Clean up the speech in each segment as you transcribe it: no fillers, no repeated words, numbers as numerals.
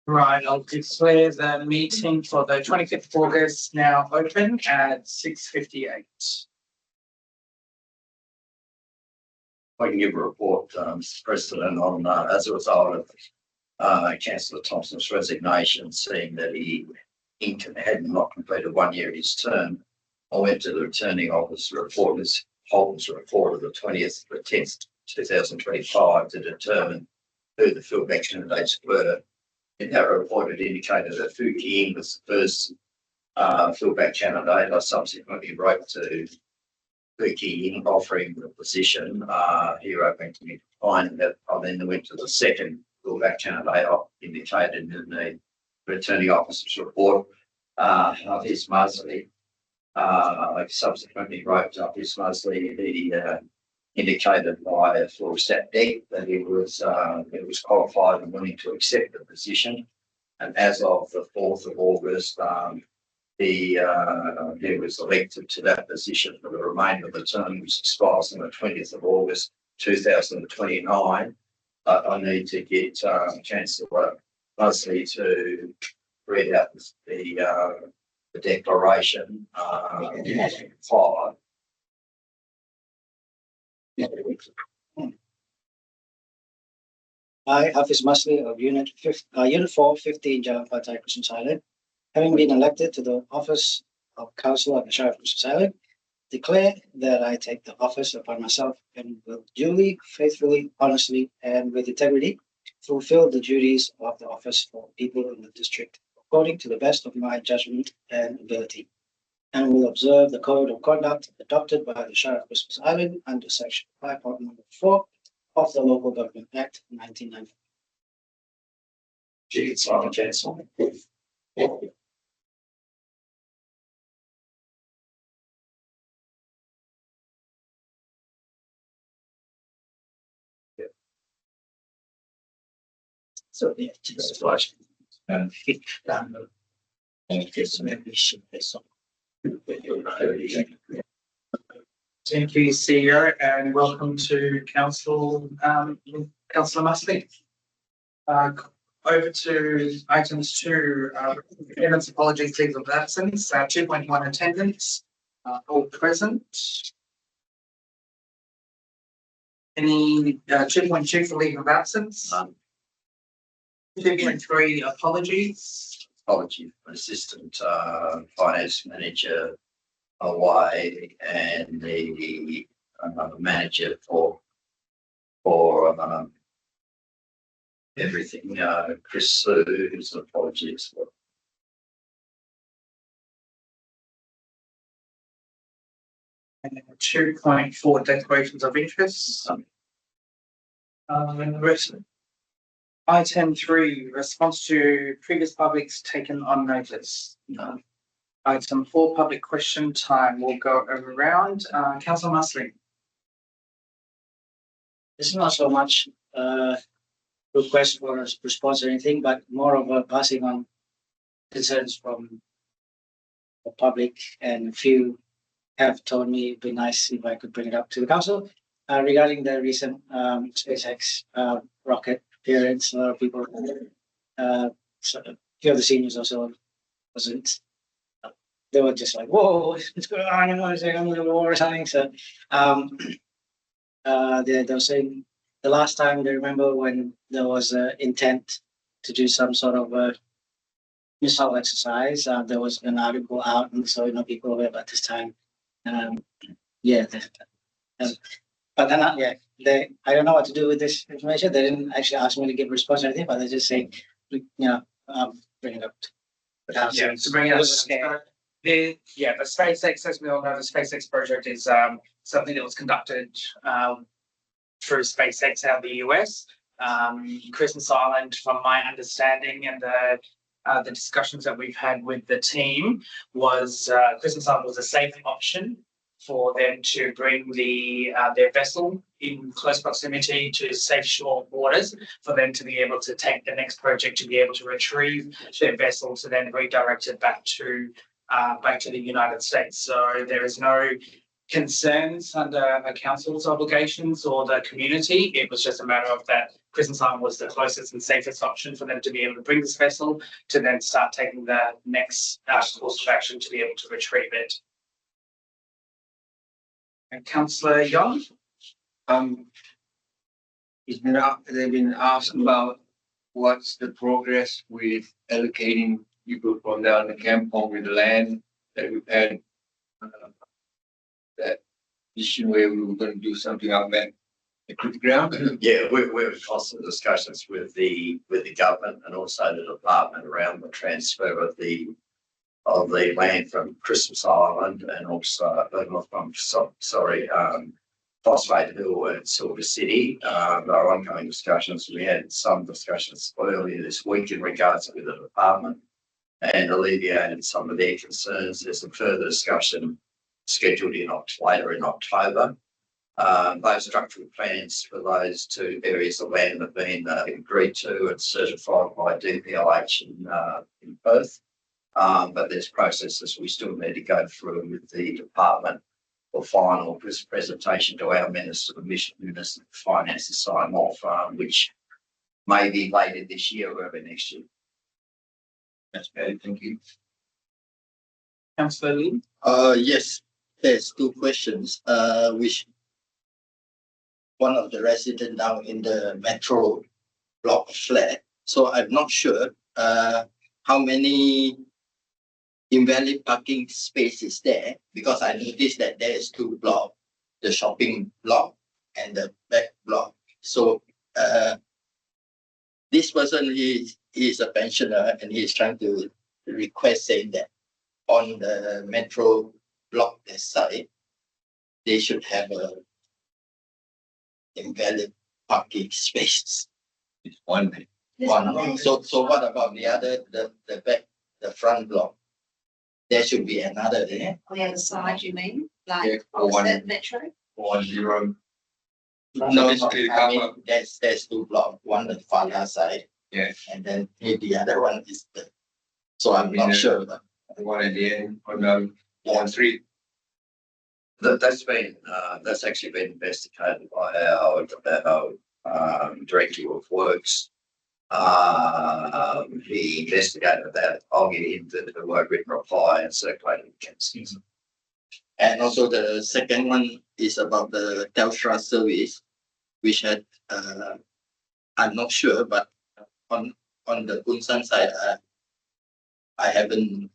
Right, I'll declare the meeting for the 25th of August now open at 6:58. I can give a report, Mr. President, on as a result of Councillor Thompson's resignation, seeing that he had not completed 1 year of his term. I went to the returning officer report, Ms. Holden's report of the 20th of the 10th, 2025, to determine who the fieldback candidates were. In that report, it indicated that Fu King was the first fieldback candidate. I subsequently wrote to Fu King offering the position. He wrote back to me finding that I then went to the second fieldback candidate indicated in the returning officer's report, Hafiz Musley. I subsequently wrote to Hafiz Musley. He indicated by a floor stat deck that he was qualified and willing to accept the position. And as of the 4th of August, he was elected to that position for the remainder of the term, which expires on the 20th of August 2029. I need to get Chancellor Musley to read out the declaration. I, Hafiz Musley of Unit 4, 15 Jalan Patai, Christmas Island, having been elected to the office of Councillor of the Shire of Christmas Island, declare that I take the office upon myself and will duly, faithfully, honestly, and with integrity fulfill the duties of the office for people in the district according to the best of my judgment and ability, and will observe the code of conduct adopted by the Shire of Christmas Island under Section 5.4 of the Local Government Act 1990. So yeah, just watch. And just maybe should this on. Thank you, CEO, and welcome to Councillor Musley. Over to items 2, evidence, apologies, leave of absence, 2.1 attendance, all present. Any 2.2 for leave of absence? 2.3 apologies. Apology for Assistant Finance Manager away and the manager for everything. Chris Sue, who's an apology as well. And 2.4 declarations of interest. And the rest. Item 3, response to previous publics taken on notice. Item 4, public question time. We'll go around. Councillor Musley. This is not so much request for a response or anything, but more of a passing on concerns from the public, and a few have told me it'd be nice if I could bring it up to the council regarding the recent SpaceX rocket appearance. A lot of people, so a few of the seniors also wasn't. They were just like, "Whoa, what's going on? It's like I'm in a war or something." So, they were saying the last time they remember when there was an intent to do some sort of missile exercise. There was an article out, and so people aware about this time. But then, I don't know what to do with this information. They didn't actually ask me to give a response or anything, but they just say, bring it up. To bring it up. The SpaceX, as we all know, the SpaceX project is something that was conducted through SpaceX out of the US. Christmas Island, from my understanding and the discussions that we've had with the team, was Christmas Island was a safe option for them to bring their vessel in close proximity to safe shore waters, for them to be able to take the next project, to be able to retrieve their vessel, to then redirect it back to the United States. So there is no concerns under a council's obligations or the community. It was just a matter of that Christmas Island was the closest and safest option for them to be able to bring this vessel to then start taking the next course of action to be able to retrieve it. And Councillor Young? They've been asked about what's the progress with allocating people from down the kampong with the land that we've had. That issue where we were going to do something out there, the creek ground. Yeah, we're in constant discussions with the government and also the department around the transfer of the land from Christmas Island and also Phosphate Hill and Silver City. There are ongoing discussions. We had some discussions earlier this week in regards to the department and alleviated some of their concerns. There's a further discussion scheduled later in October. Those structural plans for those two areas of land have been agreed to and certified by DPLH in Perth. But there's processes we still need to go through with the department for final presentation to our Minister of Finance to sign off, which may be later this year or early next year. That's bad. Thank you. Councillor Lee? Yes, there's two questions. Which one of the residents now in the metro block flat. So I'm not sure how many invalid parking spaces there, because I noticed that there is two blocks, the shopping block and the back block. So this person is a pensioner and he's trying to request saying that on the metro block that side, they should have a invalid parking space. It's one. So what about the other, the back, the front block? There should be another there. On the other side, you mean? Yeah, Like one. opposite Metro? 10. No, basically I mean, there's two blocks, one the far side. Yeah. And then the other one is the, so I'm not sure. But The one at the end on 1-3. That's actually been investigated by our Director of Works. He investigated that. I'll get him to do a written reply and circulate it against. And also the second one is about the Telstra service, which had, I'm not sure, but on the Kunsan side, I haven't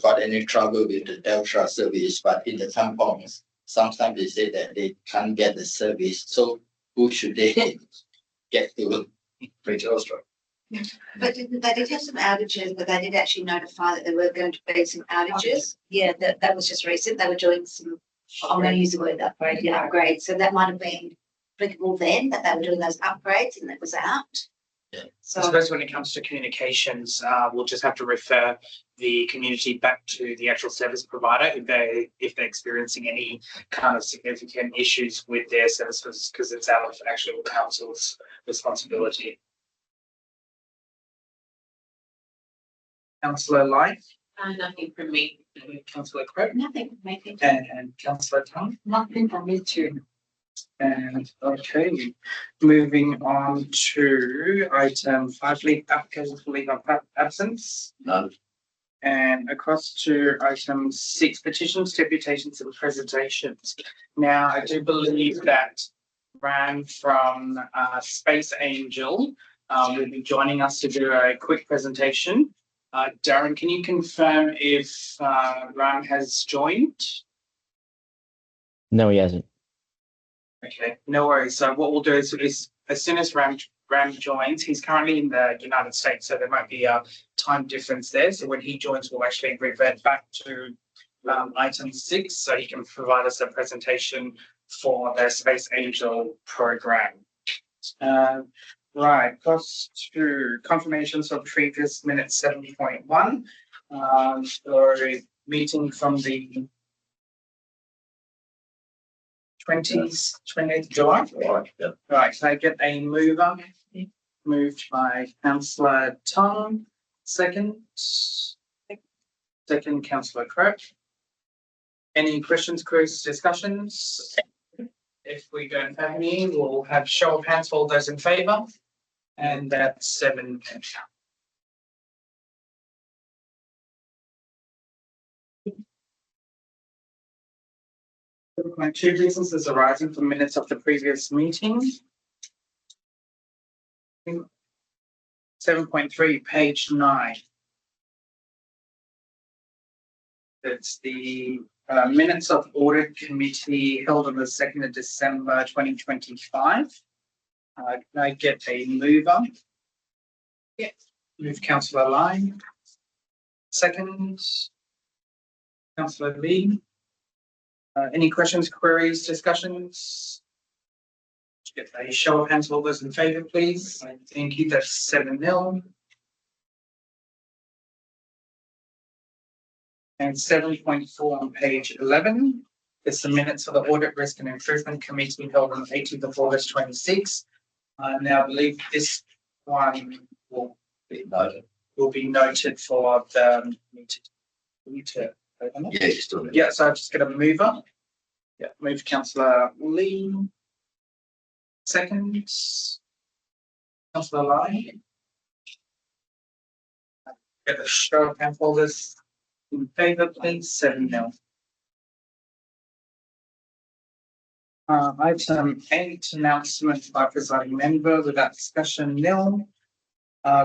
got any trouble with the Telstra service, but in the kampongs, sometimes they say that they can't get the service. So who should they get to? Telstra. But they did have some outages, but they did actually notify that there were going to be some outages. Yeah, that was just recent. They were doing some, I'm going to use the word upgrade, upgrade. So that might have been applicable then, that they were doing those upgrades and that was out. Yeah. So I suppose when it comes to communications, we'll just have to refer the community back to the actual service provider if they're experiencing any kind of significant issues with their services, because it's out of actual council's responsibility. Councillor Lai? Nothing from me. Councillor Crowe? nothing, maybe. And Councillor Tong? Nothing from me too. And okay, moving on to item 5, leave applications for leave of absence. None. And across to item 6, petitions, deputations and presentations. Now, I do believe that Ram from Space Angel will be joining us to do a quick presentation. Darren, can you confirm if Ram has joined? No, he hasn't. Okay, no worries. So what we'll do is as soon as Ram joins, he's currently in the United States, so there might be a time difference there. So when he joins, we'll actually revert back to item 6, so he can provide us a presentation for the Space Angel program. Right, goes to confirmations of previous minutes 7.1. So meeting from the 20th July. Right. Yeah. Right, can I get a mover? Moved by Councillor Tong, second. Second, Councillor Crowe. Any questions, queries, discussions? If we don't have any, we'll have show of hands for all those in favour. And that's 7. My 2 businesses arising from minutes of the previous meeting. 7.3, page 9. It's the minutes of audit committee held on the 2nd of December 2025. Can I get a mover? Yes. Move councillor Lai. Second. Councillor Lee. Any questions, queries, discussions? Get a show of hands, all those in favour, please. Thank you. That's 7-0. And 7.4 on page 11 is the minutes for the Audit Risk and Improvement Committee held on 18th of August 26. Now I believe this one will be noted for the need to open it. Yeah, you still do. Yeah, so I'm just going to move up. Yeah, move Councillor Lee. Second. Councillor Lai. Get a show of hands holders in favour, please. 7-0. Item 8, announcement by presiding member without discussion, nil.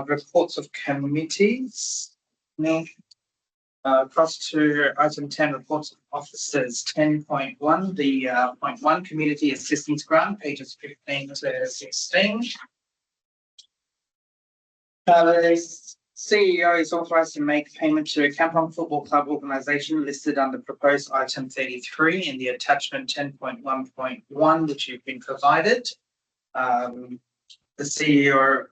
Reports of committees, nil. Across to item 10, reports of officers, 10.1, the point 1 community assistance grant, pages 15 to 16. The CEO is authorised to make payment to a Kampong Football Club organisation listed under proposed item 33 in the attachment 10.1.1, which you've been provided. The CEO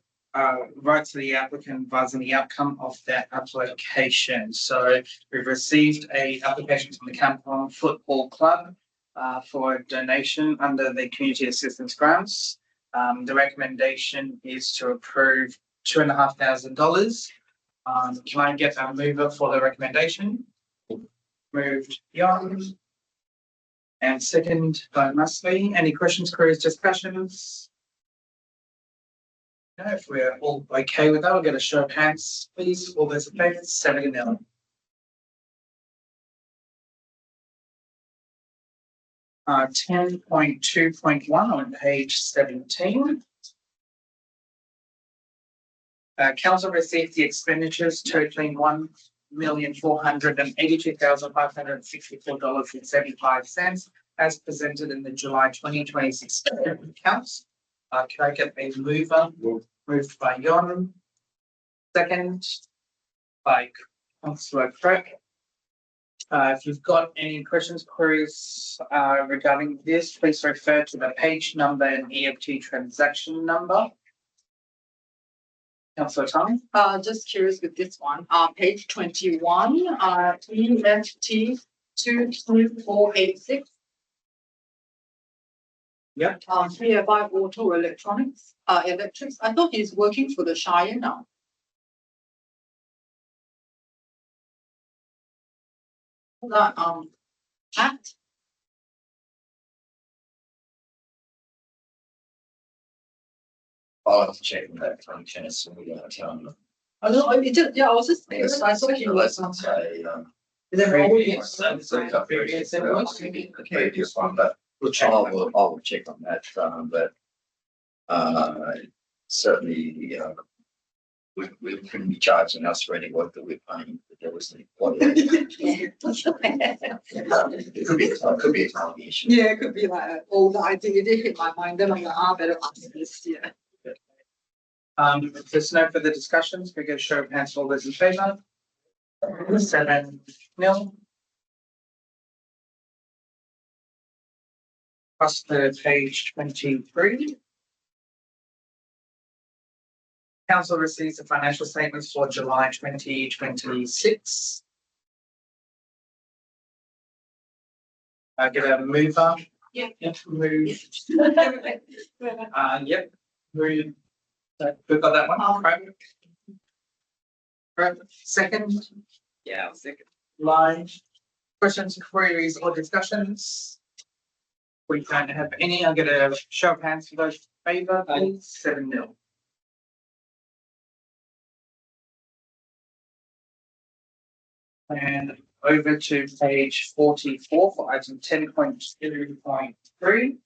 writes to the applicant advising the outcome of that application. So we've received a application from the Kampong Football Club for a donation under the community assistance grants. The recommendation is to approve $2,500. Can I get a mover for the recommendation? Moved Young. And second by Musley. Any questions, queries, discussions? No, if we're all okay with that, I'll get a show of hands, please. All those in favour, 7-0. Uh, 10.2.1 on page 17. Council received the expenditures totaling $1,482,564.75 as presented in the July 2026 accounts. Can I get a mover? Moved by Yon. Second by Councillor Craig. If you've got any questions, queries regarding this, please refer to the page number and EFT transaction number. Councillor Tommy. Just curious with this one, page 21, EFT 22486. Yep. Hereby Auto Electronics, Electrics. I thought he's working for the Shire now. That act. I'll have to check on that function. So we don't tell them. I know. I was just curious. I thought he was. Previous one, but We'll check. I will check on that. But certainly, we couldn't be charging us for any work that we're paying. But there was the it could be a timing issue. Yeah, it could be like an old idea. It did hit my mind. Then I'm like, better ask this. Yeah. If there's no further discussions, we get a show of hands for all those in favour. 7-0. Plus the page 23. Council receives the financial statements for July 2026. Get a mover. Yeah. Yep. Move. Yep. Move. We've got that one. Right. Right. Second. Yeah, second. Line. Questions, queries, or discussions? We don't have any. I'll get a show of hands for those in favour, please. 7-0. And over to page 44 for item 10.2.3.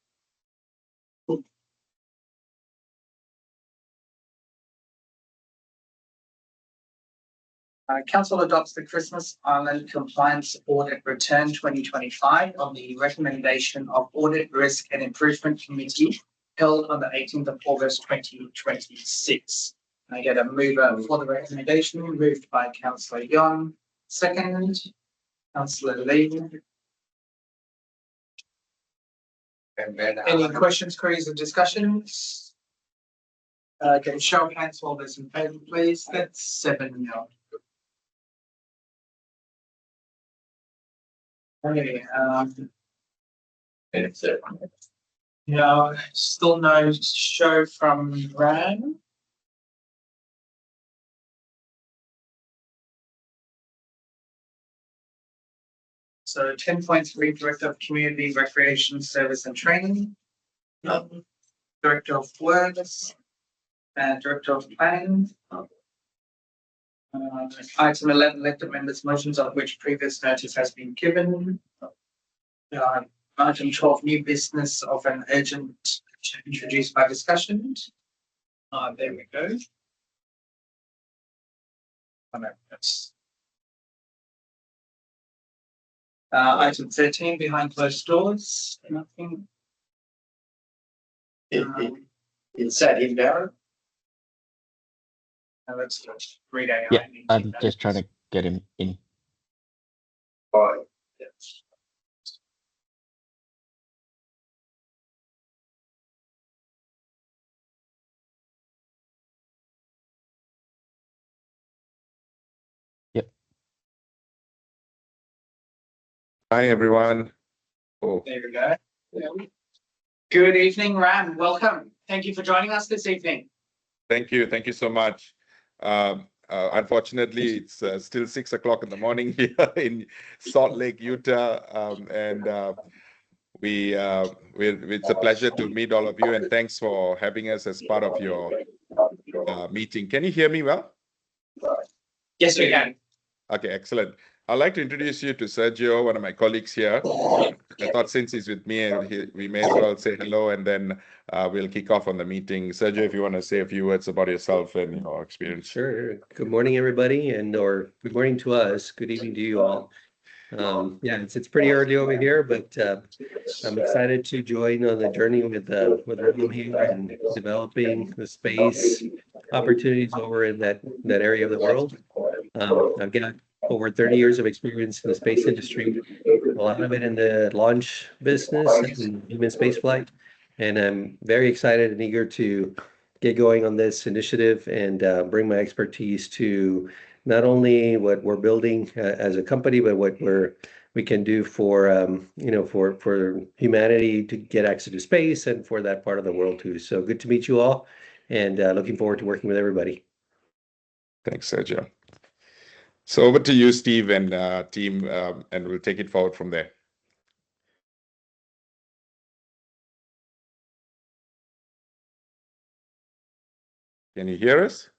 Council adopts the Christmas Island Compliance Audit Return 2025 on the recommendation of Audit Risk and Improvement Committee held on the 18th of August 2026. I get a mover for the recommendation, moved by Councillor Yon, second, Councillor Lee. And then Any questions, queries, or discussions? Can show of hands for all those in favour, please. That's 7-0. Okay, it's it. yeah, still no show from Ran. So 10.3, Director of Community Recreation Service and Training. Director of Works. Director of Planning. Item 11, elected members' motions of which previous notice has been given. Item 12, new business of an urgent introduced by discussion. There we go. Oh, no, that's item 13, behind closed doors. Nothing. It sat him down. Let's just read out. Yeah, I'm just trying to get him in. Oh, yes. Hi, everyone. Oh, There we go. Good evening, Ram. Welcome. Thank you for joining us this evening. thank you. Thank you so much. Unfortunately, it's still 6 o'clock in the morning here in Salt Lake, Utah. It's a pleasure to meet all of you, and thanks for having us as part of your meeting. Can you hear me well? Yes, we can. Okay, excellent. I'd like to introduce you to Sergio, one of my colleagues here. I thought since he's with me, we may as well say hello, and then we'll kick off on the meeting. Sergio, if you want to say a few words about yourself and your experience. Sure. Good morning, everybody, or good morning to us. Good evening to you all. Yeah, it's pretty early over here, but I'm excited to join on the journey with Ram here and developing the space opportunities over in that area of the world. I've got over 30 years of experience in the space industry, a lot of it in the launch business and human space flight. And I'm very excited and eager to get going on this initiative and bring my expertise to not only what we're building as a company, but what we can do for for humanity to get access to space and for that part of the world too. So good to meet you all, and looking forward to working with everybody. Thanks, Sergio. So over to you, Steve, and team, and we'll take it forward from there. Can you hear us?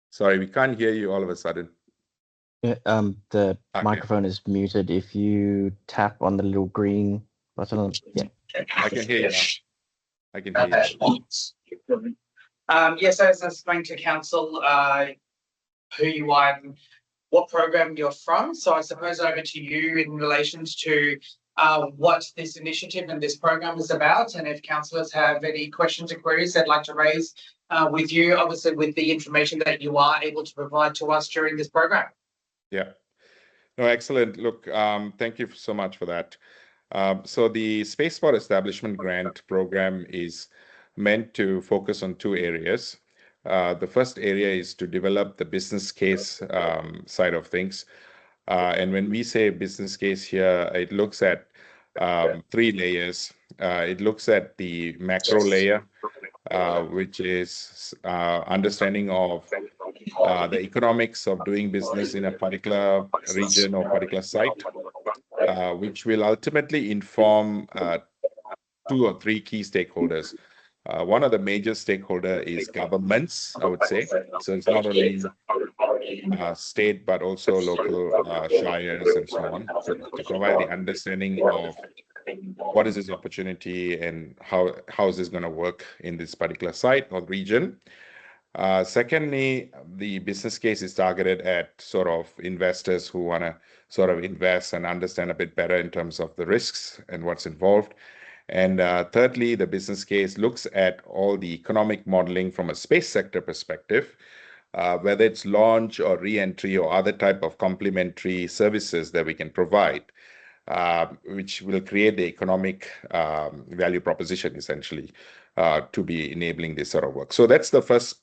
Sorry, we can't hear you all of a sudden. Yeah, the Okay. microphone is muted. If you tap on the little green button on, yeah. I can hear you now. I can hear you. Yes, as I explained to council, who you are and what program you're from. So I suppose over to you in relation to what this initiative and this program is about. And if councillors have any questions or queries they'd like to raise with you, obviously with the information that you are able to provide to us during this program. Yeah. No, excellent. Look, thank you so much for that. So the Spaceport Establishment Grant Program is meant to focus on two areas. The first area is to develop the business case side of things. And when we say business case here, it looks at 3 layers. It looks at the macro layer, which is understanding of the economics of doing business in a particular region or particular site, which will ultimately inform 2 or 3 key stakeholders. One of the major stakeholder is governments, I would say. So it's not only state, but also local shires and so on, to provide the understanding of what is this opportunity and how is this going to work in this particular site or region. Secondly, the business case is targeted at sort of investors who want to sort of invest and understand a bit better in terms of the risks and what's involved. And thirdly, the business case looks at all the economic modeling from a space sector perspective, whether it's launch or re-entry or other type of complementary services that we can provide, which will create the economic value proposition essentially to be enabling this sort of work. So that's the first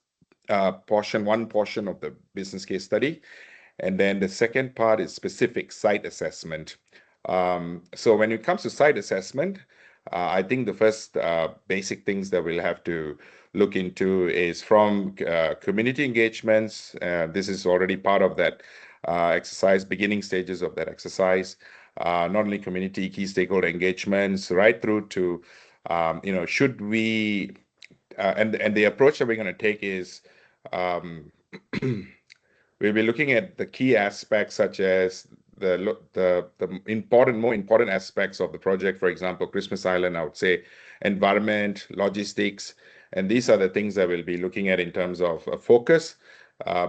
one portion of the business case study. And then the second part is specific site assessment. So when it comes to site assessment, I think the first basic things that we'll have to look into is from community engagements. This is already part of that exercise, beginning stages of that exercise. Not only community key stakeholder engagements, right through to, should we, and the approach that we're going to take is, we'll be looking at the key aspects such as the more important aspects of the project. For example, Christmas Island, I would say environment, logistics, and these are the things that we'll be looking at in terms of focus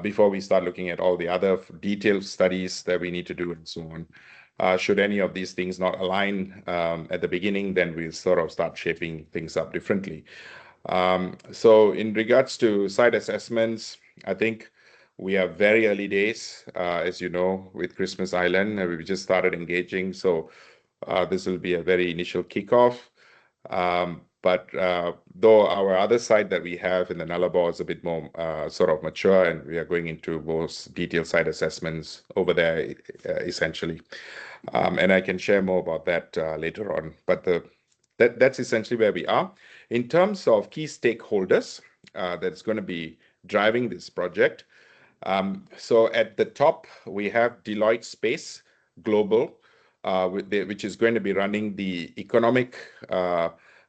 before we start looking at all the other detailed studies that we need to do and so on. Should any of these things not align at the beginning, then we'll sort of start shaping things up differently. So in regards to site assessments, I think we are very early days, as you know, with Christmas Island. We just started engaging, so this will be a very initial kickoff. But though our other site that we have in the Nullarbor is a bit more sort of mature, and we are going into most detailed site assessments over there, essentially. And I can share more about that later on. But that's essentially where we are. In terms of key stakeholders that's going to be driving this project, so at the top, we have Deloitte Space Global, which is going to be running the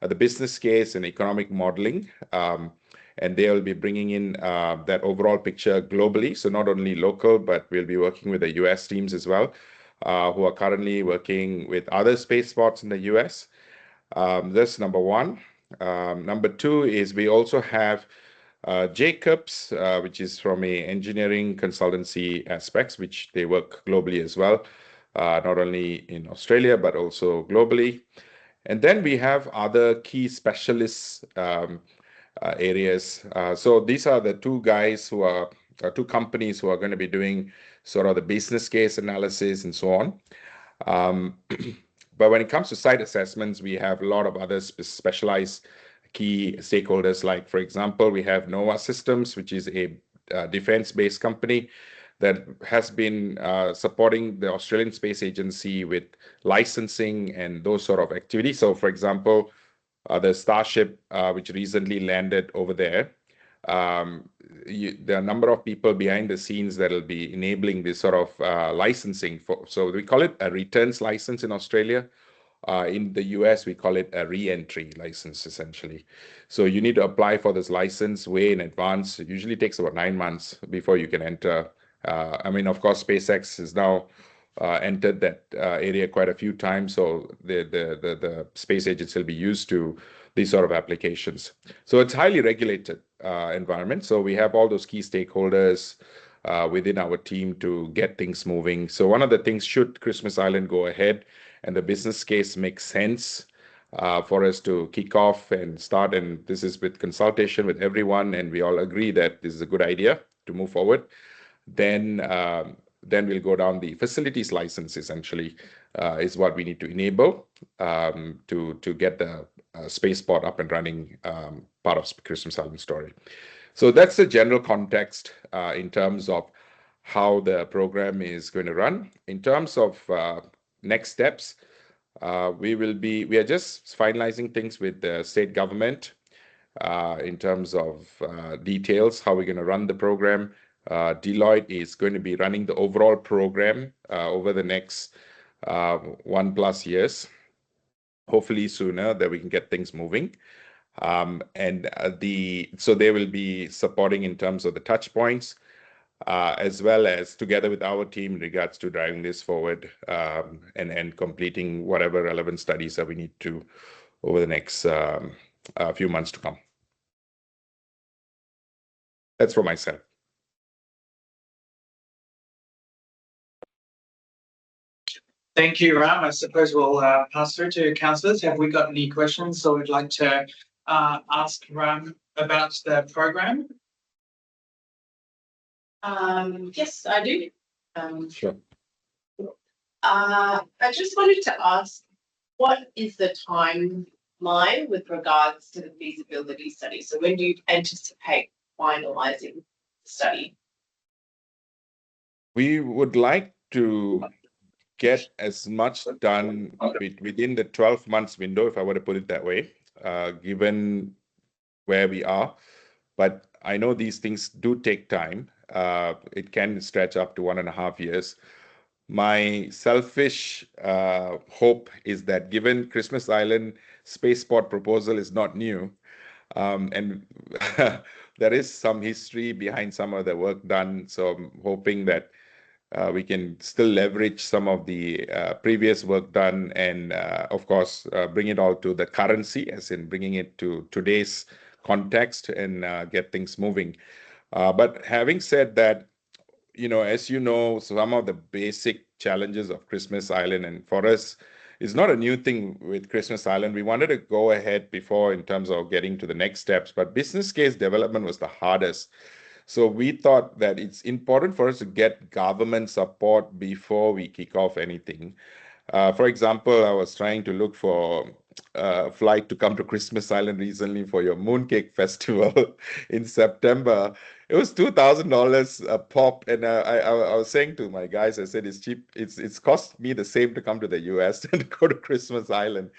the business case and economic modeling. And they'll be bringing in that overall picture globally. So not only local, but we'll be working with the US teams as well, who are currently working with other space spots in the US. That's number one. Number two is we also have Jacobs, which is from a engineering consultancy aspects, which they work globally as well, not only in Australia, but also globally. And then we have other key specialists areas. So these are the two guys who are, two companies who are going to be doing sort of the business case analysis and so on. But when it comes to site assessments, we have a lot of other specialized key stakeholders. Like, for example, we have Nova Systems, which is a defense-based company that has been supporting the Australian Space Agency with licensing and those sort of activities. So, for example, the Starship, which recently landed over there, there are a number of people behind the scenes that will be enabling this sort of licensing. So we call it a returns license in Australia. In the US, we call it a re-entry license, essentially. So you need to apply for this license way in advance. It usually takes about 9 months before you can enter. I mean, of course, SpaceX has now entered that area quite a few times. So the space agency will be used to these sort of applications. So it's highly regulated environment. So we have all those key stakeholders within our team to get things moving. So one of the things, should Christmas Island go ahead and the business case makes sense for us to kick off and start, and this is with consultation with everyone, and we all agree that this is a good idea to move forward, then we'll go down the facilities license, essentially, is what we need to enable to get the spaceport up and running, part of Christmas Island story. So that's the general context in terms of how the program is going to run. In terms of next steps, we are just finalizing things with the state government in terms of details, how we're going to run the program. Deloitte is going to be running the overall program over the next 1+ years. Hopefully sooner that we can get things moving. So they will be supporting in terms of the touch points, as well as together with our team in regards to driving this forward, and completing whatever relevant studies that we need to over the next few months to come. That's for myself. Thank you, Ram. I suppose we'll pass through to councillors. Have we got any questions or would like to ask Ram about the program? Yes, I do. Sure. I just wanted to ask, what is the timeline with regards to the feasibility study? So when do you anticipate finalising the study? We would like to get as much done within the 12 months window, if I were to put it that way, given where we are. But I know these things do take time. It can stretch up to 1.5 years. My selfish hope is that given Christmas Island spaceport proposal is not new, and there is some history behind some of the work done. So I'm hoping that we can still leverage some of the previous work done and, of course, bring it all to the currency, as in bringing it to today's context and get things moving. But having said that, as you know, some of the basic challenges of Christmas Island, and for us, it's not a new thing with Christmas Island. We wanted to go ahead before in terms of getting to the next steps, but business case development was the hardest. So we thought that it's important for us to get government support before we kick off anything. For example, I was trying to look for a flight to come to Christmas Island recently for your Mooncake Festival in September. It was $2,000 a pop, and I was saying to my guys, I said it's cheap. It's cost me the same to come to the US than to go to Christmas Island.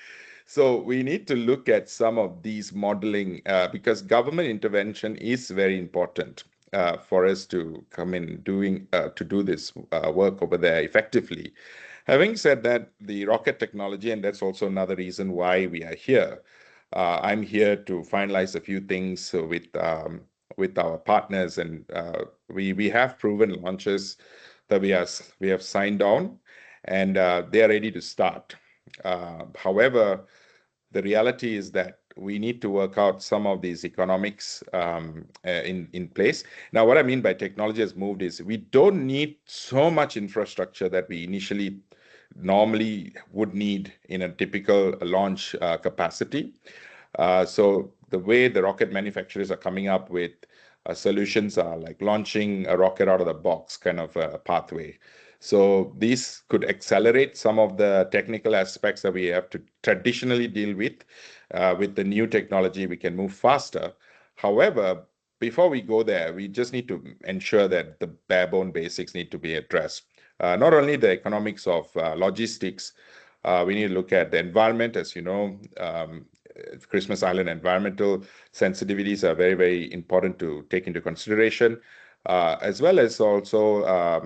So we need to look at some of these modeling because government intervention is very important for us to come in to do this work over there effectively. Having said that, the rocket technology, and that's also another reason why we are here. I'm here to finalize a few things with our partners, and we have proven launches that we have signed on, and they are ready to start. However, the reality is that we need to work out some of these economics in place. Now, what I mean by technology has moved is we don't need so much infrastructure that we initially normally would need in a typical launch capacity. So the way the rocket manufacturers are coming up with solutions are like launching a rocket out of the box kind of a pathway. So these could accelerate some of the technical aspects that we have to traditionally deal with. With the new technology, we can move faster. However, before we go there, we just need to ensure that the bare bone basics need to be addressed. Not only the economics of logistics, we need to look at the environment. As you know, Christmas Island environmental sensitivities are very, very important to take into consideration. As well as also,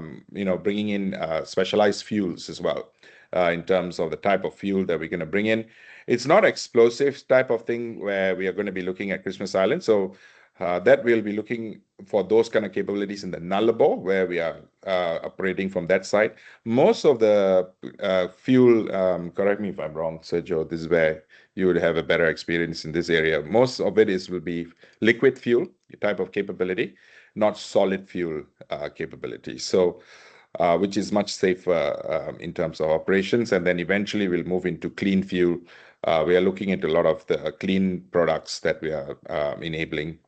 bringing in specialized fuels as well, in terms of the type of fuel that we're going to bring in. It's not explosive type of thing where we are going to be looking at Christmas Island. So that we'll be looking for those kind of capabilities in the Nullarbor, where we are operating from that side. Most of the fuel, correct me if I'm wrong, Sergio, this is where you would have a better experience in this area. Most of it will be liquid fuel type of capability, not solid fuel capability. So, which is much safer in terms of operations. And then eventually we'll move into clean fuel. We are looking at a lot of the clean products that we are enabling.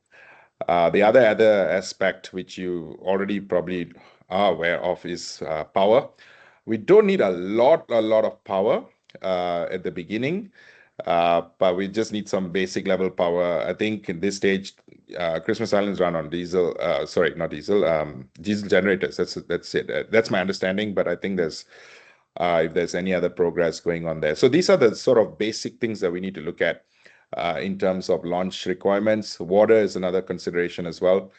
The other aspect, which you already probably are aware of, is power. We don't need a lot of power at the beginning, but we just need some basic level power. I think in this stage, Christmas Islands run on diesel. Sorry, not diesel. Diesel generators. That's it. That's my understanding. But I think there's if there's any other progress going on there. So these are the sort of basic things that we need to look at in terms of launch requirements. Water is another consideration as well.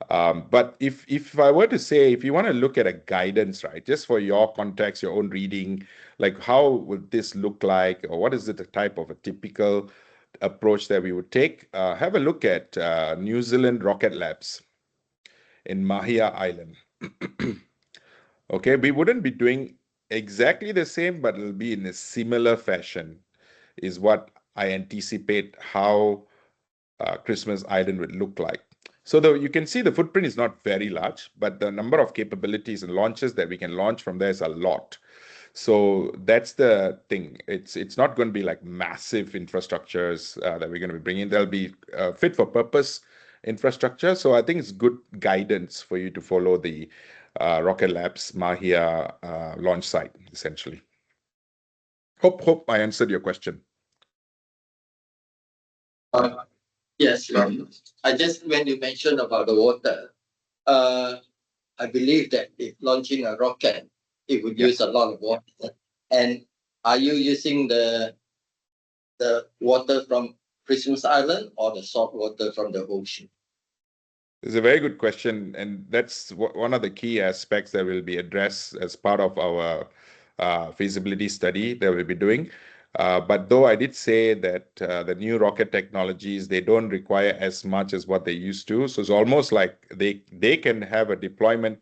But if I were to say, if you want to look at a guidance, right, just for your context, your own reading, like how would this look like, or what is it a type of a typical approach that we would take? Have a look at New Zealand Rocket Labs in Mahia Island. Okay, we wouldn't be doing exactly the same, but it'll be in a similar fashion, is what I anticipate how Christmas Island would look like. So you can see the footprint is not very large, but the number of capabilities and launches that we can launch from there is a lot. So that's the thing. It's not going to be like massive infrastructures that we're going to be bringing. There'll be fit for purpose infrastructure. So I think it's good guidance for you to follow the Rocket Labs Mahia launch site, essentially. Hope I answered your question. Yes, I just when you mentioned about the water, I believe that if launching a rocket, it would use a lot of water. And are you using the water from Christmas Island or the salt water from the ocean? It's a very good question, and that's one of the key aspects that will be addressed as part of our feasibility study that we'll be doing. But though I did say that the new rocket technologies, they don't require as much as what they used to. So it's almost like they can have a deployment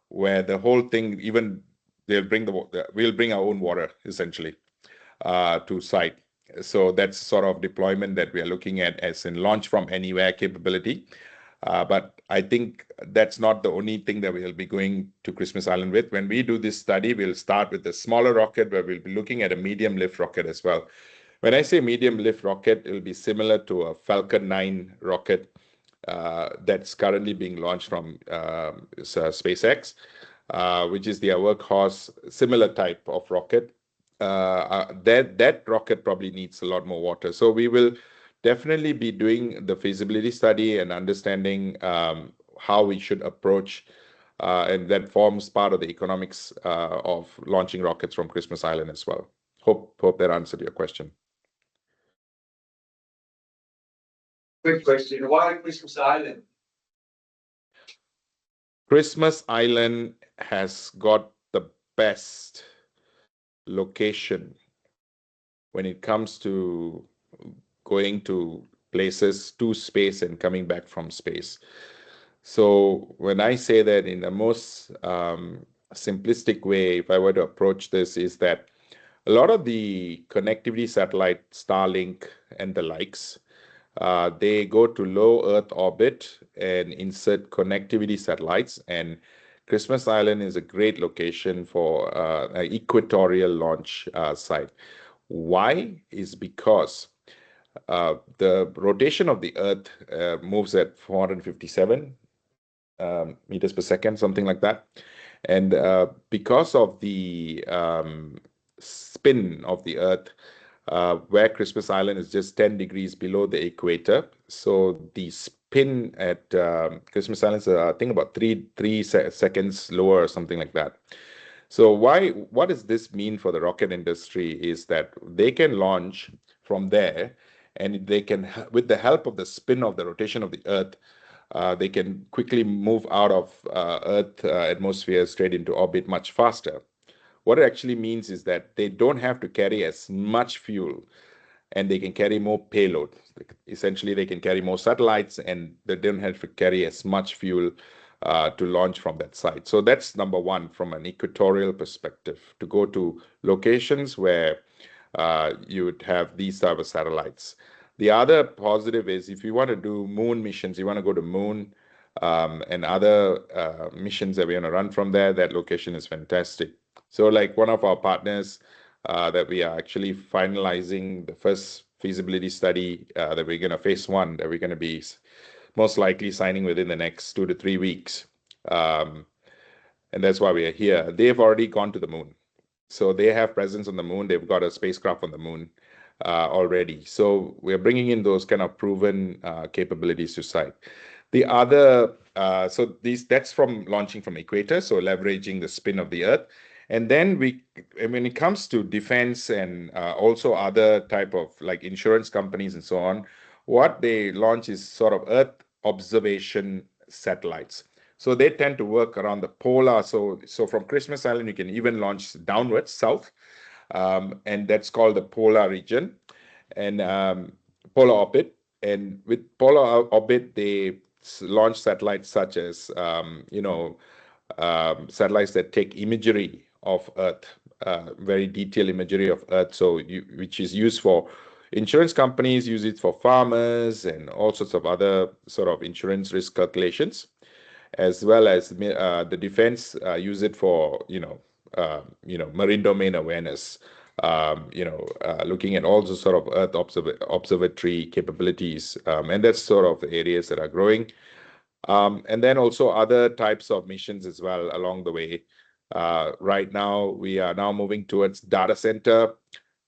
where the whole thing, even we'll bring our own water essentially to site. So that's sort of deployment that we are looking at as in launch from anywhere capability. But I think that's not the only thing that we'll be going to Christmas Island with. When we do this study, we'll start with a smaller rocket where we'll be looking at a medium lift rocket as well. When I say medium lift rocket, it'll be similar to a Falcon 9 rocket that's currently being launched from SpaceX, which is their workhorse, similar type of rocket. That rocket probably needs a lot more water. So we will definitely be doing the feasibility study and understanding how we should approach, and that forms part of the economics of launching rockets from Christmas Island as well. Hope that answered your question. Quick question, why Christmas Island? Christmas Island has got the best location when it comes to going to places to space and coming back from space. So when I say that in the most simplistic way, if I were to approach this, is that a lot of the connectivity satellite, Starlink and the likes, they go to low Earth orbit and insert connectivity satellites. And Christmas Island is a great location for an equatorial launch site. Why? Is because the rotation of the Earth moves at 457 meters per second, something like that. And because of the spin of the Earth, where Christmas Island is just 10 degrees below the equator, so the spin at Christmas Island is, I think, about three seconds lower or something like that. So what does this mean for the rocket industry is that they can launch from there, and they can, with the help of the spin of the rotation of the Earth, they can quickly move out of Earth atmosphere straight into orbit much faster. What it actually means is that they don't have to carry as much fuel, and they can carry more payload. Essentially, they can carry more satellites, and they don't have to carry as much fuel to launch from that site. So that's number one from an equatorial perspective, to go to locations where you would have these type of satellites. The other positive is if you want to do moon missions, you want to go to moon and other missions that we're going to run from there, that location is fantastic. So like one of our partners that we are actually finalizing the first feasibility study that we're going to phase 1, that we're going to be most likely signing within the next 2 to 3 weeks. And that's why we are here. They've already gone to the moon. So they have presence on the moon. They've got a spacecraft on the moon already. So we're bringing in those kind of proven capabilities to site. The other, that's from launching from equator, so leveraging the spin of the Earth. And then when it comes to defense and also other type of like insurance companies and so on, what they launch is sort of Earth observation satellites. So they tend to work around the polar. So from Christmas Island, you can even launch downwards south, and that's called the polar region and polar orbit. And with polar orbit, they launch satellites such as satellites that take imagery of Earth, very detailed imagery of Earth. So which is used for insurance companies, use it for farmers and all sorts of other sort of insurance risk calculations, as well as the defense use it for marine domain awareness. Looking at all the sort of Earth observatory capabilities, and that's sort of the areas that are growing. And then also other types of missions as well along the way. Right now, we are now moving towards data center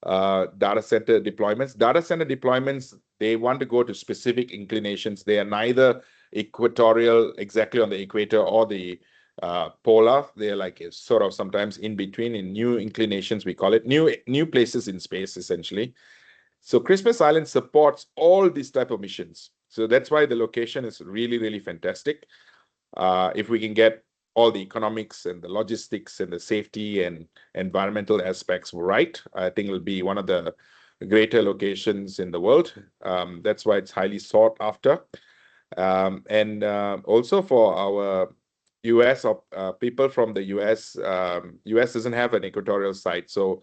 deployments. Data center deployments, they want to go to specific inclinations. They are neither equatorial, exactly on the equator, or the polar. They're like sort of sometimes in between, in new inclinations, we call it, new places in space, essentially. So Christmas Island supports all these type of missions. So that's why the location is really, really fantastic. If we can get all the economics and the logistics and the safety and environmental aspects right, I think it'll be one of the greater locations in the world. That's why it's highly sought after. And also for our US people from the US, US doesn't have an equatorial site, so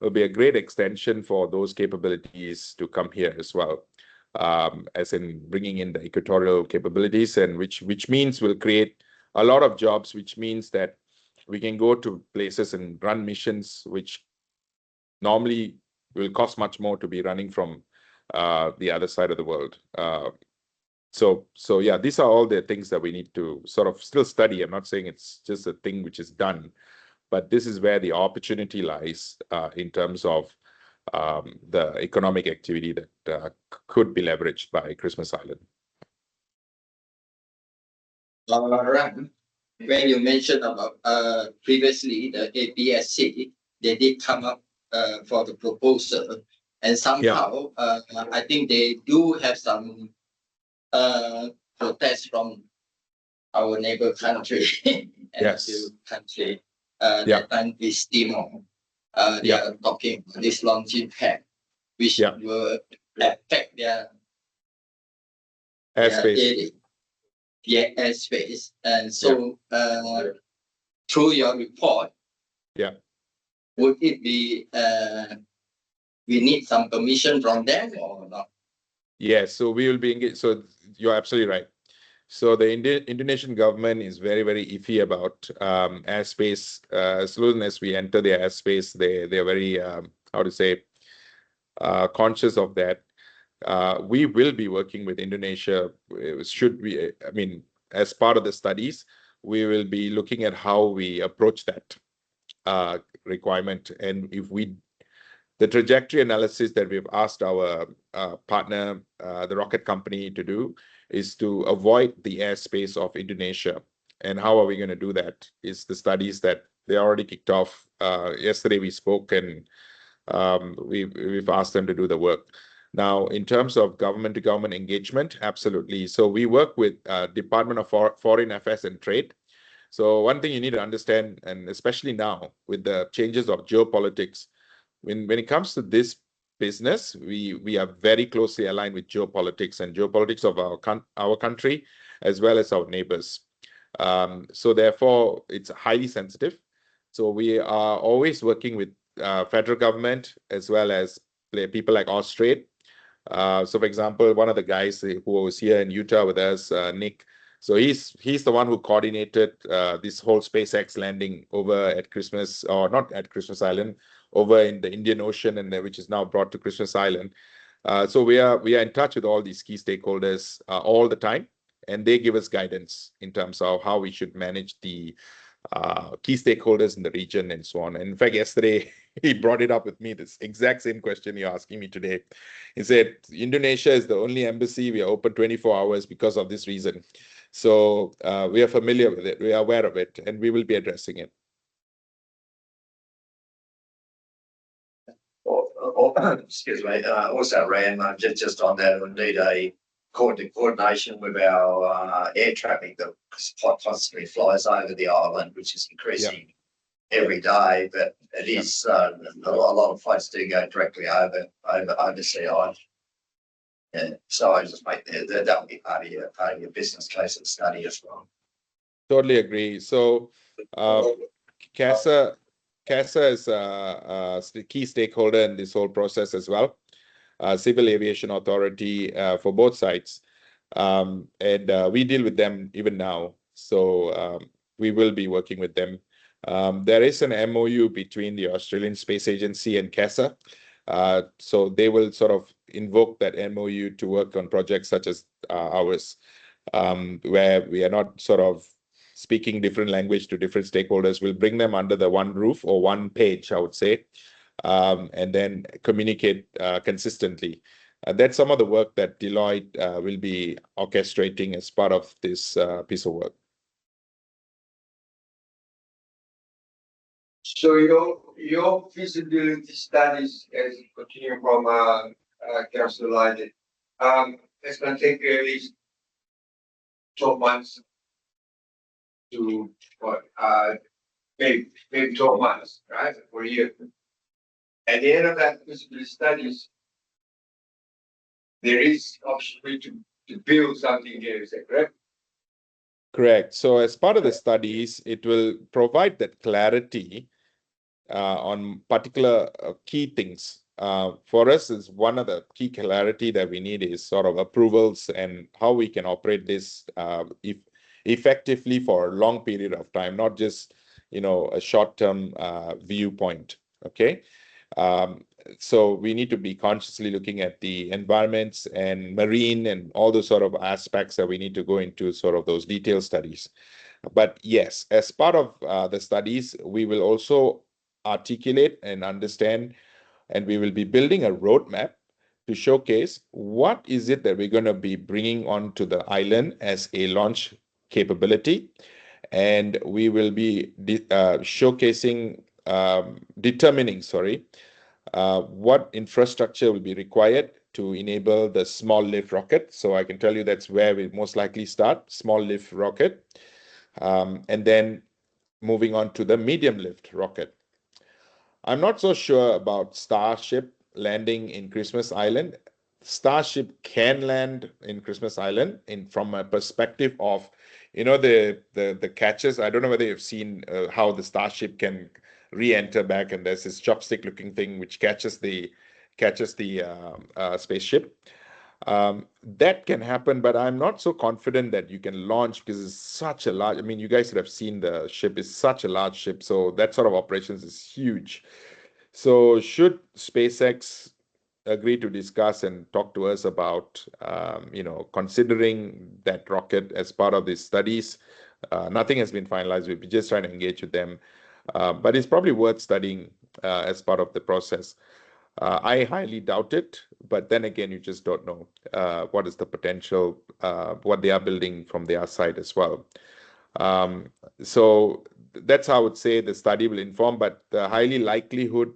it'll be a great extension for those capabilities to come here as well, as in bringing in the equatorial capabilities, and which means we'll create a lot of jobs, which means that we can go to places and run missions which normally will cost much more to be running from the other side of the world. So yeah, these are all the things that we need to sort of still study. I'm not saying it's just a thing which is done, but this is where the opportunity lies in terms of the economic activity that could be leveraged by Christmas Island. Ram, when you mentioned about previously the APSC, they did come up for the proposal, and somehow I think they do have some protest from our neighbor country and country. That time is Timor. They are talking this launching pad, which will affect their airspace. Airspace. And so through your report, would it be we need some permission from them or not? Yes, so we will be engaged. So you're absolutely right. So the Indonesian government is very, very iffy about airspace. As soon as we enter their airspace, they're very, conscious of that. We will be working with Indonesia. As part of the studies, we will be looking at how we approach that requirement. And the trajectory analysis that we've asked our partner, the rocket company, to do is to avoid the airspace of Indonesia. And how are we going to do that? Is the studies that they already kicked off. Yesterday we spoke, and we've asked them to do the work. Now, in terms of government-to-government engagement, absolutely. So we work with Department of Foreign Affairs and Trade. So one thing you need to understand, and especially now with the changes of geopolitics, when it comes to this business, we are very closely aligned with geopolitics and geopolitics of our country as well as our neighbors. So therefore, it's highly sensitive. So we are always working with federal government as well as people like Austrade. So for example, one of the guys who was here in Utah with us, Nick, so he's the one who coordinated this whole SpaceX landing over at Christmas, or not at Christmas Island, over in the Indian Ocean, and which is now brought to Christmas Island. So we are in touch with all these key stakeholders all the time, and they give us guidance in terms of how we should manage the key stakeholders in the region and so on. And in fact, yesterday he brought it up with me, this exact same question you're asking me today. He said, Indonesia is the only embassy we are open 24 hours because of this reason. So we are familiar with it, we are aware of it, and we will be addressing it. Excuse me. Also, Ram, just on that, indeed, coordination with our air traffic that constantly flies over the island, which is increasing every day. But it is a lot of flights do go directly over Sea Island. Yeah, so I just make that will be part of your business case and study as well. Totally agree. So, CASA is a key stakeholder in this whole process as well. Civil Aviation Authority for both sides, and we deal with them even now. So we will be working with them. There is an MOU between the Australian Space Agency and CASA. So they will sort of invoke that MOU to work on projects such as ours, where we are not sort of speaking different language to different stakeholders. We'll bring them under the one roof or one page, I would say, and then communicate consistently. That's some of the work that Deloitte will be orchestrating as part of this piece of work. So your feasibility studies, as you continue from Councillor Lydon, it's going to take at least 12 months to maybe 12 months, right, for a year. At the end of that feasibility studies, there is option for you to build something here. Is that correct? Correct. So as part of the studies, it will provide that clarity on particular key things. For us, is one of the key clarity that we need is sort of approvals and how we can operate this effectively for a long period of time, not just a short-term viewpoint. Okay. So we need to be consciously looking at the environments and marine and all those sort of aspects that we need to go into sort of those detailed studies. But yes, as part of the studies, we will also articulate and understand, and we will be building a roadmap to showcase what is it that we're going to be bringing onto the island as a launch capability. And we will be showcasing, determining, what infrastructure will be required to enable the small lift rocket. So I can tell you that's where we most likely start, small lift rocket. And then moving on to the medium lift rocket. I'm not so sure about Starship landing in Christmas Island. Starship can land in Christmas Island from a perspective of, the catches. I don't know whether you've seen how the Starship can re-enter back, and there's this chopstick looking thing which catches the spaceship. That can happen, but I'm not so confident that you can launch because it's such a large, you guys would have seen the ship is such a large ship. So that sort of operations is huge. So should SpaceX agree to discuss and talk to us about, considering that rocket as part of these studies, nothing has been finalized. We'll be just trying to engage with them. But it's probably worth studying as part of the process. I highly doubt it, but then again, you just don't know what is the potential, what they are building from their side as well. So that's how I would say the study will inform, but the highly likelihood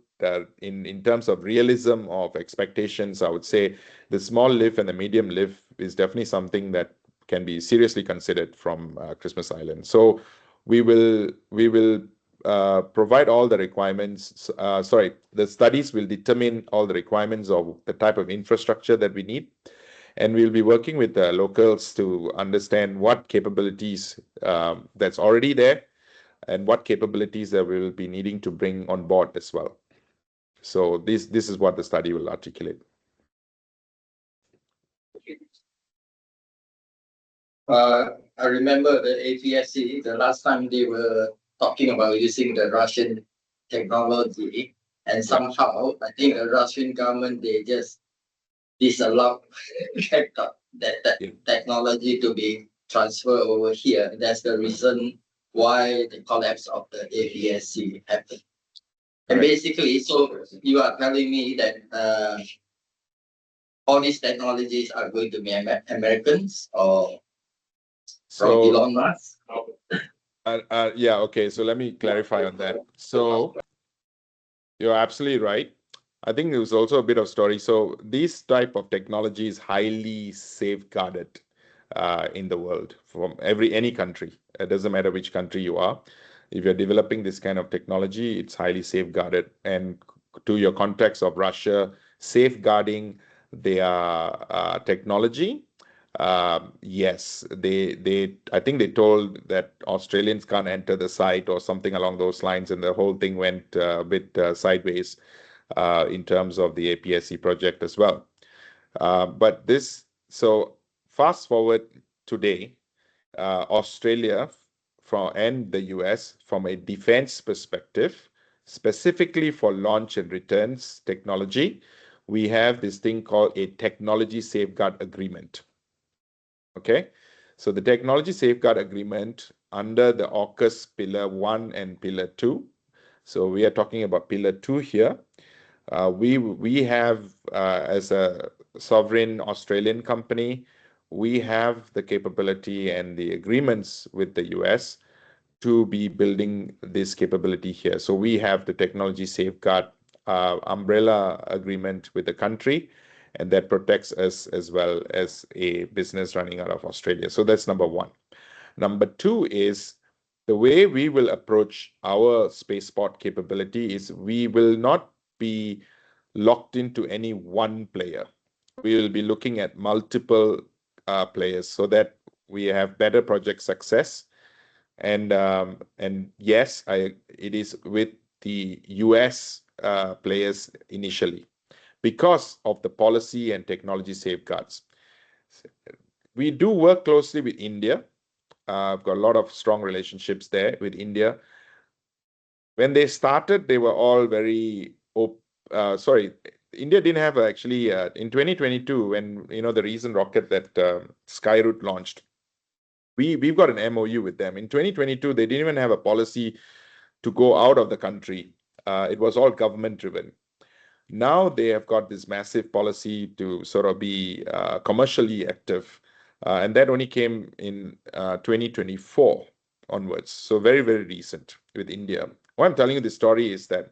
in terms of realism of expectations, I would say the small lift and the medium lift is definitely something that can be seriously considered from Christmas Island. So we will provide all the requirements. The studies will determine all the requirements of the type of infrastructure that we need. And we'll be working with the locals to understand what capabilities that's already there and what capabilities that we will be needing to bring on board as well. So this is what the study will articulate. I remember the APSC, the last time they were talking about using the Russian technology, and somehow I think the Russian government, they just disallowed that technology to be transferred over here. That's the reason why the collapse of the APSC happened. And basically, so you are telling me that all these technologies are going to be Americans or from Elon Musk? Yeah, okay. So let me clarify on that. So you're absolutely right. I think it was also a bit of story. So this type of technology is highly safeguarded in the world from any country. It doesn't matter which country you are. If you're developing this kind of technology, it's highly safeguarded. And to your context of Russia safeguarding their technology, yes, I think they told that Australians can't enter the site or something along those lines, and the whole thing went a bit sideways in terms of the APSC project as well. So fast forward today, Australia and the US, from a defense perspective, specifically for launch and returns technology, we have this thing called a technology safeguard agreement. Okay, so the technology safeguard agreement under the AUKUS Pillar 1 and Pillar 2. So we are talking about Pillar 2 here. We have, as a sovereign Australian company, we have the capability and the agreements with the US to be building this capability here. So we have the technology safeguard umbrella agreement with the country, and that protects us as well as a business running out of Australia. So that's number one. Number two is the way we will approach our spaceport capability is we will not be locked into any one player. We will be looking at multiple players so that we have better project success. And yes, it is with the US players initially because of the policy and technology safeguards. We do work closely with India. I've got a lot of strong relationships there with India. When they started, they were all very sorry, India didn't have actually in 2022 when the recent rocket that Skyroot launched. We've got an MOU with them. In 2022, they didn't even have a policy to go out of the country. It was all government driven. Now they have got this massive policy to sort of be commercially active. And that only came in 2024 onwards. So very, very recent with India. Why I'm telling you this story is that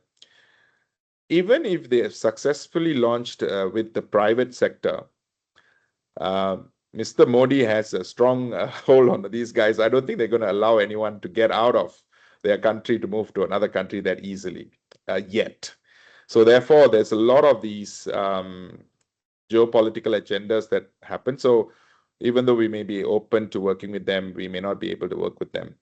even if they have successfully launched with the private sector, Mr. Modi has a strong hold on these guys. I don't think they're going to allow anyone to get out of their country to move to another country that easily yet. So therefore, there's a lot of these geopolitical agendas that happen. So even though we may be open to working with them, we may not be able to work with them.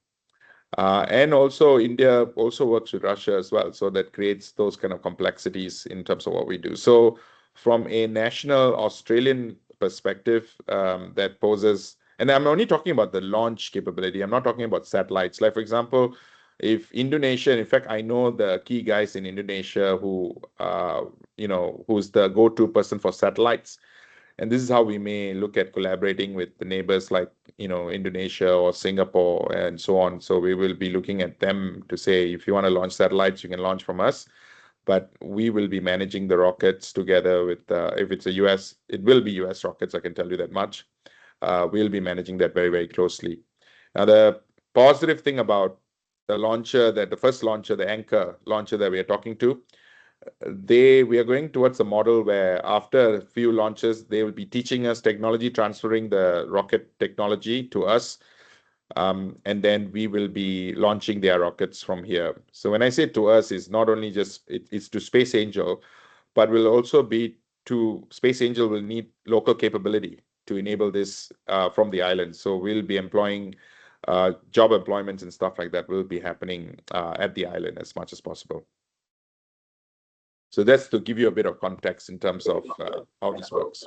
And also India also works with Russia as well. So that creates those kind of complexities in terms of what we do. So from a national Australian perspective, that poses, and I'm only talking about the launch capability. I'm not talking about satellites. Like, for example, if Indonesia, in fact, I know the key guys in Indonesia who, who's the go-to person for satellites. And this is how we may look at collaborating with the neighbors like, Indonesia or Singapore and so on. So we will be looking at them to say, if you want to launch satellites, you can launch from us. But we will be managing the rockets together with, if it's a US, it will be US rockets, I can tell you that much. We'll be managing that very, very closely. Now, the positive thing about the launcher, the first launcher, the anchor launcher that we are talking to, we are going towards a model where after a few launches, they will be teaching us technology, transferring the rocket technology to us. And then we will be launching their rockets from here. So when I say to us, it's not only just, it's to Space Angel, but will also be to Space Angel will need local capability to enable this from the island. So we'll be employing job employments and stuff like that will be happening at the island as much as possible. So that's to give you a bit of context in terms of how this works.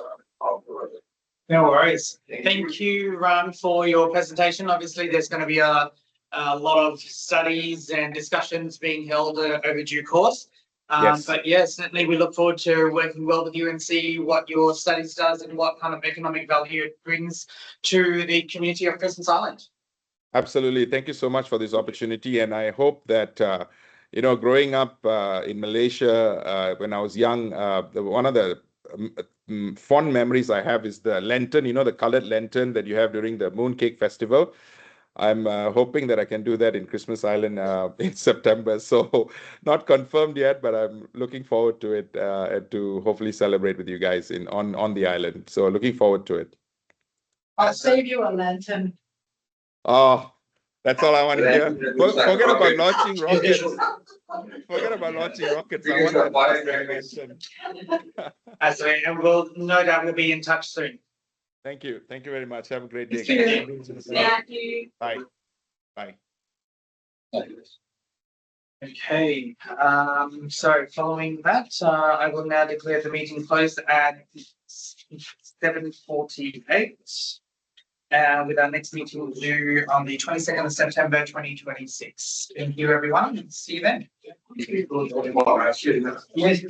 No worries. Thank you, Ram, for your presentation. Obviously, there's going to be a lot of studies and discussions being held over due course. Yes. But yes, certainly we look forward to working well with you and see what your studies does and what kind of economic value it brings to the community of Christmas Island. Absolutely. Thank you so much for this opportunity. And I hope that, growing up in Malaysia when I was young, one of the fond memories I have is the lantern, the colored lantern that you have during the Mooncake Festival. I'm hoping that I can do that in Christmas Island in September. So not confirmed yet, but I'm looking forward to it and to hopefully celebrate with you guys on the island. So looking forward to it. I'll save you a lantern. Oh, that's all I want to hear. Forget about launching rockets. Forget about launching rockets. I want that first animation. And we'll no doubt we'll be in touch soon. Thank you. Thank you very much. Have a great day. Thank you. Bye. Bye. Okay, so following that, I will now declare the meeting closed at 7:48. With our next meeting due on the 22nd of September 2026. Thank you, everyone. See you then. Yes.